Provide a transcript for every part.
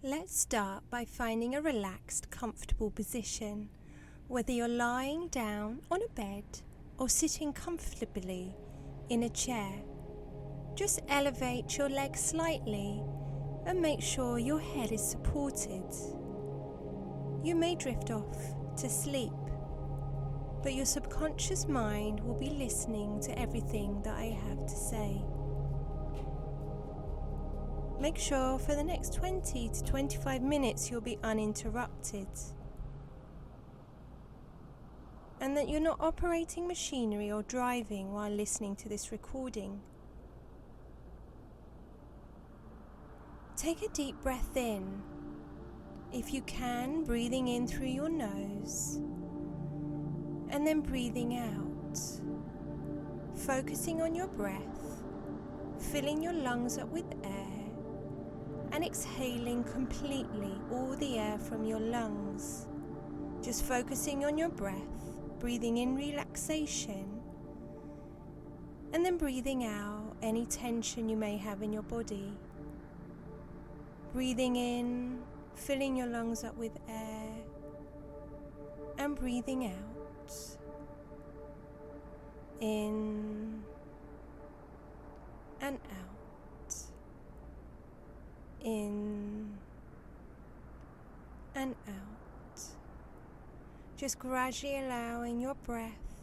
Let's start by finding a relaxed, comfortable position, whether you're lying down on a bed or sitting comfortably in a chair. Just elevate your legs slightly and make sure your head is supported. You may drift off to sleep, but your subconscious mind will be listening to everything that I have to say. Make sure for the next 20 to 25 minutes you'll be uninterrupted, and that you're not operating machinery or driving while listening to this recording. Take a deep breath in, if you can, breathing in through your nose, and then breathing out, focusing on your breath, filling your lungs up with air, and exhaling completely all the air from your lungs. Just focusing on your breath, breathing in relaxation, and then breathing out any tension you may have in your body. Breathing in, filling your lungs up with air, and breathing out. In and out. In and out. Just gradually allowing your breath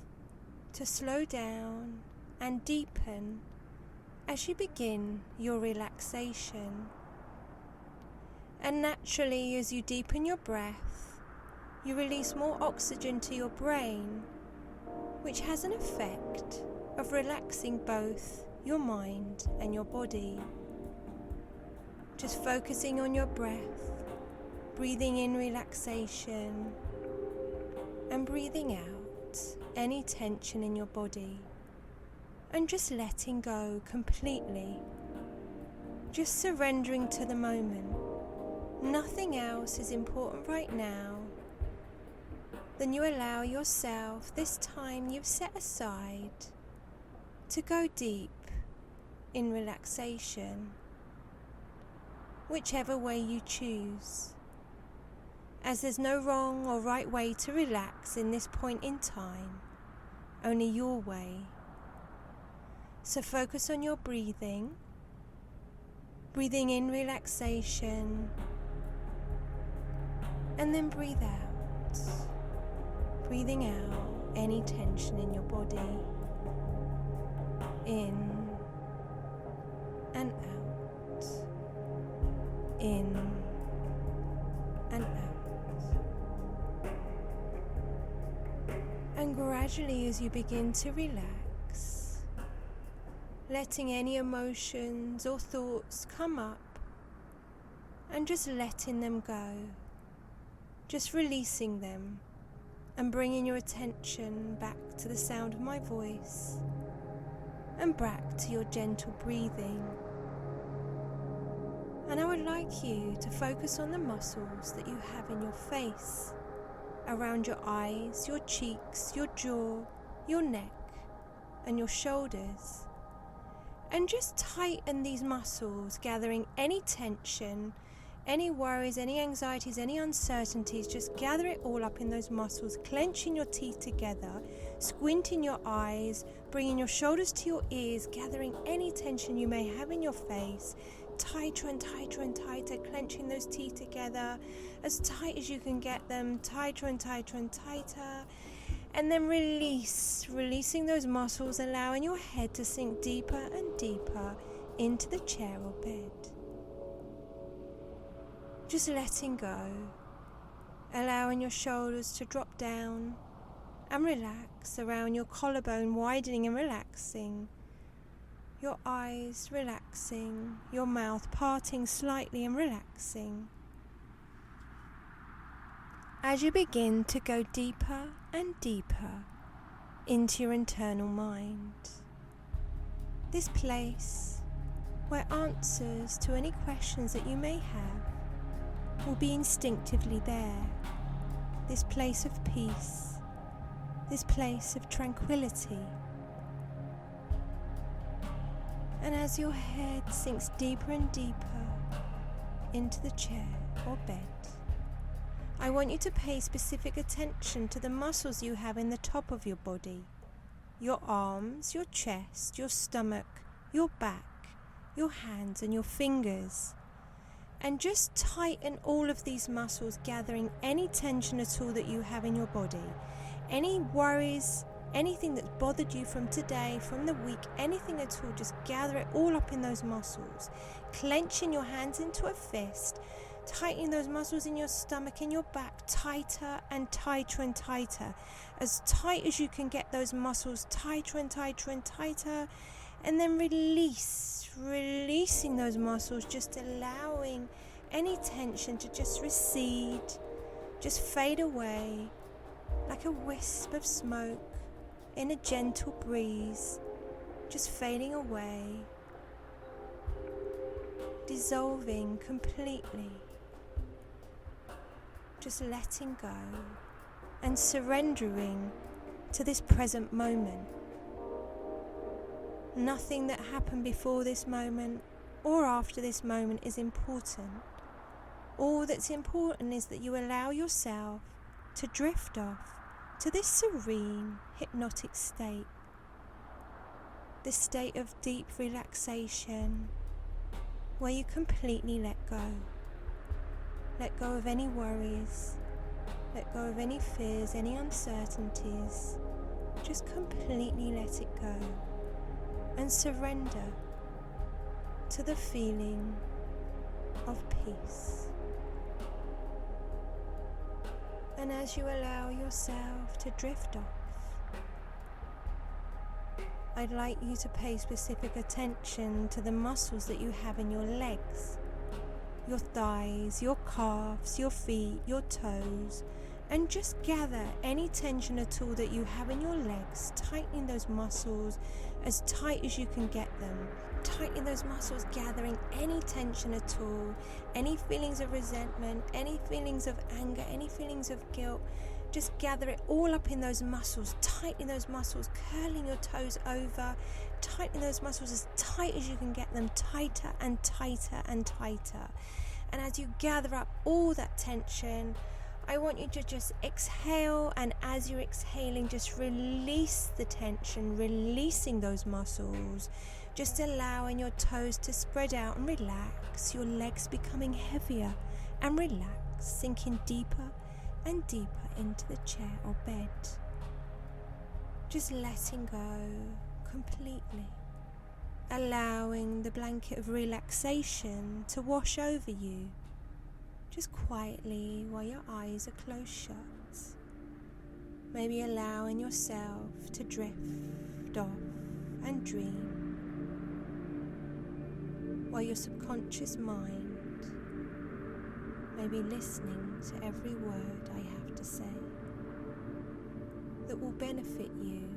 to slow down and deepen as you begin your relaxation. And naturally, as you deepen your breath, you release more oxygen to your brain, which has an effect of relaxing both your mind and your body. Just focusing on your breath, breathing in relaxation, and breathing out any tension in your body, and just letting go completely, just surrendering to the moment. Nothing else is important right now. Then you allow yourself, this time you've set aside, to go deep in relaxation, whichever way you choose, as there's no wrong or right way to relax in this point in time, only your way. So focus on your breathing, breathing in relaxation, and then breathe out, breathing out any tension in your body, in and out, in and out. And gradually, as you begin to relax, letting any emotions or thoughts come up and just letting them go, just releasing them and bringing your attention back to the sound of my voice and back to your gentle breathing. And I would like you to focus on the muscles that you have in your face, around your eyes, your cheeks, your jaw, your neck, and your shoulders. And just tighten these muscles, gathering any tension, any worries, any anxieties, any uncertainties. Just gather it all up in those muscles, clenching your teeth together, squinting your eyes, bringing your shoulders to your ears, gathering any tension you may have in your face, tighter and tighter and tighter, clenching those teeth together as tight as you can get them, tighter and tighter and tighter, and then releasing those muscles, allowing your head to sink deeper and deeper into the chair or bed. Just letting go, allowing your shoulders to drop down and relax around your collarbone, widening and relaxing, your eyes relaxing, your mouth parting slightly and relaxing. As you begin to go deeper and deeper into your internal mind, this place where answers to any questions that you may have will be instinctively there. This place of peace, this place of tranquility. And as your head sinks deeper and deeper into the chair or bed. I want you to pay specific attention to the muscles you have in the top of your body. Your arms, your chest, your stomach, your back, your hands and your fingers. And just tighten all of these muscles, gathering any tension at all that you have in your body. Any worries, anything that's bothered you from today, from the week, anything at all, just gather it all up in those muscles. Clenching your hands into a fist, tightening those muscles in your stomach, in your back, tighter and tighter and tighter. As tight as you can get those muscles, tighter and tighter and tighter. And then releasing those muscles, just allowing any tension to just recede, just fade away like a wisp of smoke in a gentle breeze, just fading away, dissolving completely, just letting go and surrendering to this present moment. Nothing that happened before this moment or after this moment is important. All that's important is that you allow yourself to drift off to this serene, hypnotic state. This state of deep relaxation where you completely let go. Let go of any worries. Let go of any fears, any uncertainties. Just completely let it go. And surrender to the feeling of peace. And as you allow yourself to drift off, I'd like you to pay specific attention to the muscles that you have in your legs, your thighs, your calves, your feet, your toes, and just gather any tension at all that you have in your legs, tightening those muscles as tight as you can get them. Tightening those muscles, gathering any tension at all, any feelings of resentment, any feelings of anger, any feelings of guilt. Just gather it all up in those muscles, tightening those muscles, curling your toes over, tightening those muscles as tight as you can get them, tighter and tighter and tighter. And as you gather up all that tension, I want you to just exhale, and as you're exhaling, just release the tension, releasing those muscles, just allowing your toes to spread out and relax, your legs becoming heavier and relaxed, sinking deeper and deeper into the chair or bed. Just letting go completely, allowing the blanket of relaxation to wash over you. Just quietly while your eyes are closed shut. Maybe allowing yourself to drift off and dream while your subconscious mind may be listening to every word I have to say that will benefit you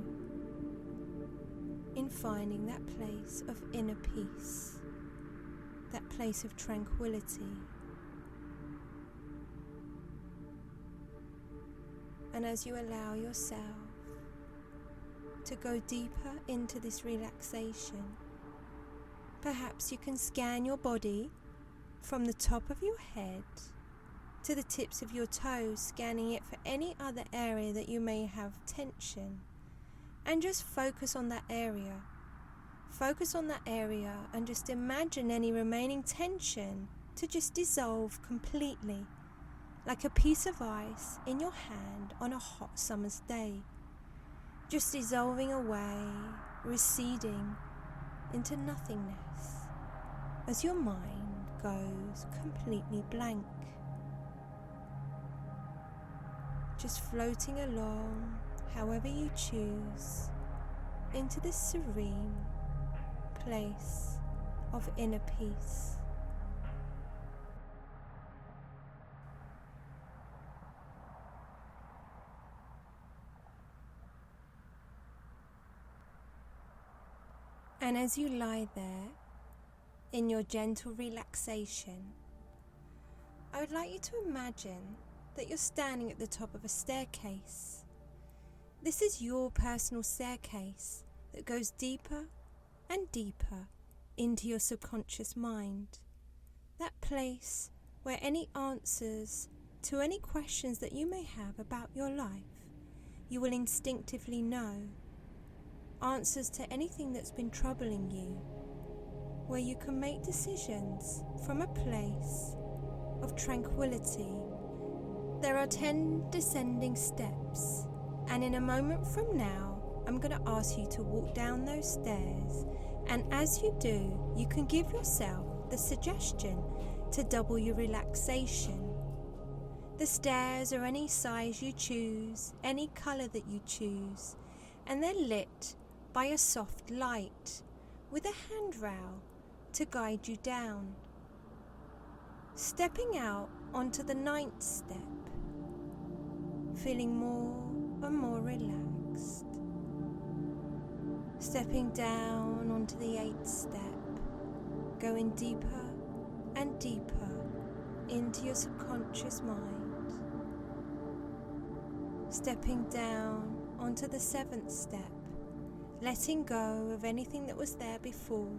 in finding that place of inner peace, that place of tranquility. And as you allow yourself to go deeper into this relaxation, perhaps you can scan your body from the top of your head to the tips of your toes, scanning it for any other area that you may have tension. And just focus on that area. Focus on that area and just imagine any remaining tension to just dissolve completely, like a piece of ice in your hand on a hot summer's day, just dissolving away, receding into nothingness as your mind goes completely blank, just floating along however you choose into this serene place of inner peace. And as you lie there in your gentle relaxation, I would like you to imagine that you're standing at the top of a staircase. This is your personal staircase that goes deeper and deeper into your subconscious mind. that place where any answers to any questions that you may have about your life, you will instinctively know. Answers to anything that's been troubling you, where you can make decisions from a place of tranquility. There are 10 descending steps, and in a moment from now, I'm going to ask you to walk down those stairs, and as you do, you can give yourself the suggestion to double your relaxation. The stairs are any size you choose, any colour that you choose, and they're lit by a soft light with a handrail to guide you down. Stepping out onto the 9th step, feeling more and more relaxed. Stepping down onto the 8th step, going deeper and deeper into your subconscious mind. Stepping down onto the 7th step, letting go of anything that was there before.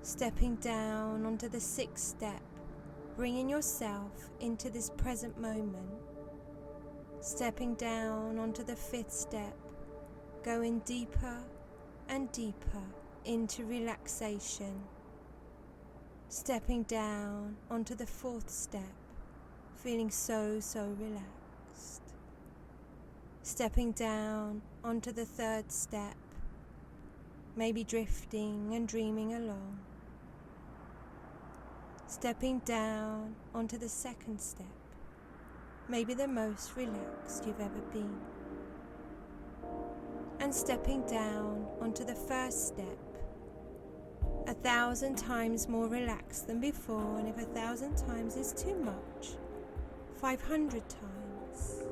Stepping down onto the 6th step, bringing yourself into this present moment. Stepping down onto the 5th step, going deeper and deeper into relaxation. Stepping down onto the 4th step, feeling so relaxed. Stepping down onto the 3rd step, maybe drifting and dreaming along. Stepping down onto the 2nd step, maybe the most relaxed you've ever been. And stepping down onto the 1st step, 1,000 times more relaxed than before, and if 1,000 times is too much, 500 times.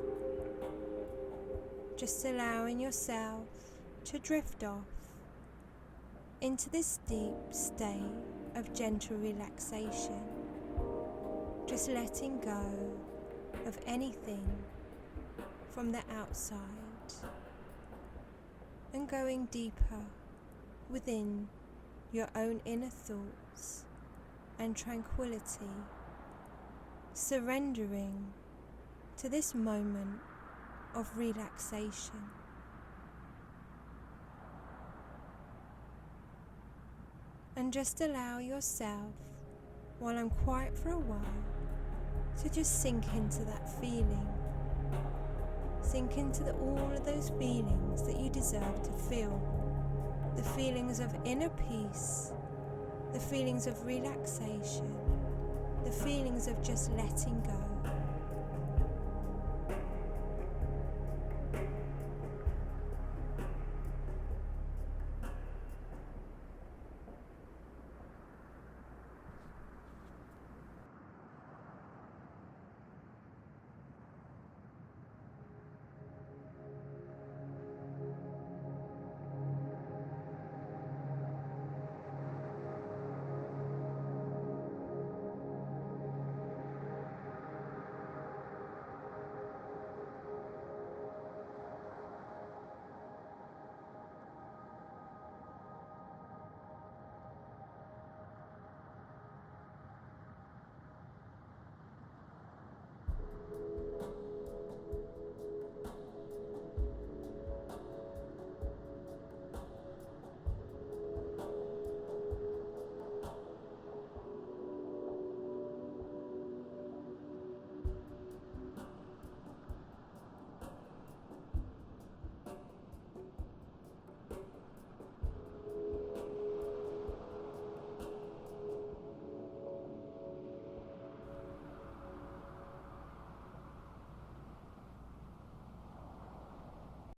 Just allowing yourself to drift off into this deep state of gentle relaxation, just letting go of anything from the outside and going deeper within your own inner thoughts and tranquility, surrendering to this moment of relaxation. And just allow yourself, while I'm quiet for a while, to just sink into that feeling. Sink into all of those feelings that you deserve to feel. The feelings of inner peace, the feelings of relaxation, the feelings of just letting go.